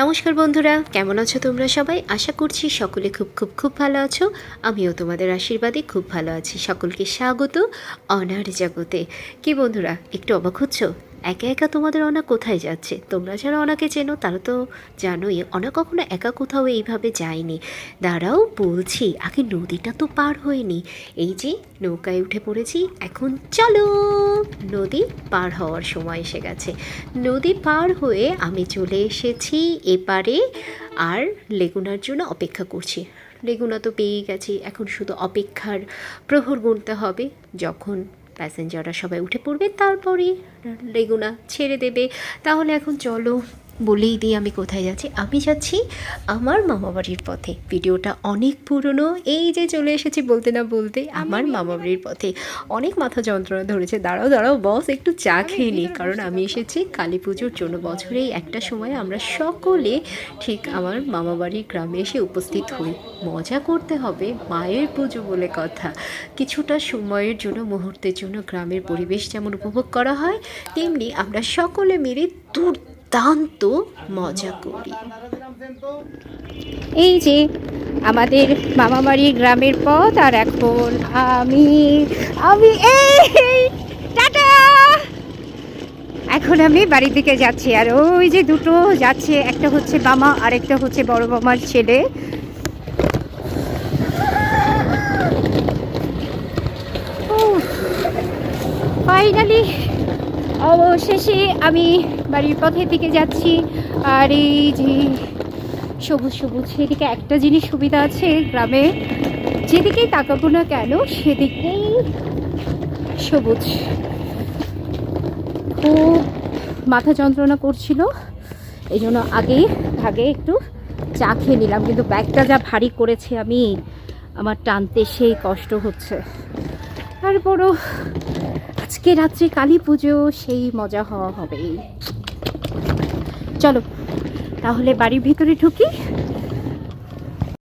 নমস্কার বন্ধুরা, কেমন আছো তোমরা সবাই? আশা করছি সকলে খুব খুব খুব ভালো আছো। আমিও তোমাদের আশীর্বাদে খুব ভালো আছি। সকলকে স্বাগত অনার জগতে। কি বন্ধুরা, একটু অবাক হচ্ছ? একা একা তোমাদের অনা কোথায় যাচ্ছে? তোমরা যারা অনাকে চেনো তারা তো জানোই অনা কখনো একা কোথাও এইভাবে যায়নি। দাঁড়াও বলছি, আগে নদীটা তো পার হয়নি। এই যে নৌকায় উঠে পড়েছি, এখন চলো। নদী পার হওয়ার সময় এসে গেছে। নদী পার হয়ে আমি চলে এসেছি এপারে, আর লেগুনার জন্য অপেক্ষা করছি। লেগুনা তো পেয়েই গেছি, এখন শুধু অপেক্ষার প্রহর গুনতে হবে। যখন প্যাসেঞ্জাররা সবাই উঠে পড়বে তারপরেই লেগুনা ছেড়ে দেবে। তাহলে এখন চলো বলেই দিই আমি কোথায় যাচ্ছি। আমি যাচ্ছি আমার মামাবাড়ির পথে। ভিডিওটা অনেক পুরনো, এই যে চলে এসেছি বলতে না বলতে আমার মামাবাড়ির পথে। অনেক মাথা যন্ত্রণা ধরেছে। দাঁড়াও দাঁড়াও বস, একটু চা খেয়ে নিই, কারণ আমি এসেছি কালী পুজোর জন্য। বছরেই একটা সময় আমরা সকলে ঠিক আমার মামাবাড়ির গ্রামে এসে উপস্থিত হই। মজা করতে হবে, মায়ের পুজো বলে কথা। কিছুটা সময়ের জন্য, মুহূর্তের জন্য গ্রামের পরিবেশ যেমন উপভোগ করা হয়, তেমনি আমরা সকলে মিলে দুর্দান্ত মজা করি। এই যে আমাদের মামাবাড়ির গ্রামের পথ, আর এখন আমি আমি এই টাটা, এখন আমি বাড়ির দিকে যাচ্ছি। আর ওই যে দুটো যাচ্ছে, একটা হচ্ছে মামা আর একটা হচ্ছে বড় মামার ছেলে। ফাইনালি অবশেষে আমি বাড়ির পথের দিকে যাচ্ছি। আর এই যে সবুজ সবুজ, সেদিকে একটা জিনিস সুবিধা আছে গ্রামে, যেদিকেই তাকাবো না কেন সেদিকেই সবুজ। খুব মাথা যন্ত্রণা করছিল, এই জন্য আগেই ভাগে একটু চা খেয়ে নিলাম, কিন্তু ব্যাগটা যা ভারী করেছে আমি, আমার টানতে সেই কষ্ট হচ্ছে। তারপরও আজকে রাত্রে কালী পুজো, সেই মজা হওয়া হবে। চলো তাহলে বাড়ির ভিতরে ঢুকি,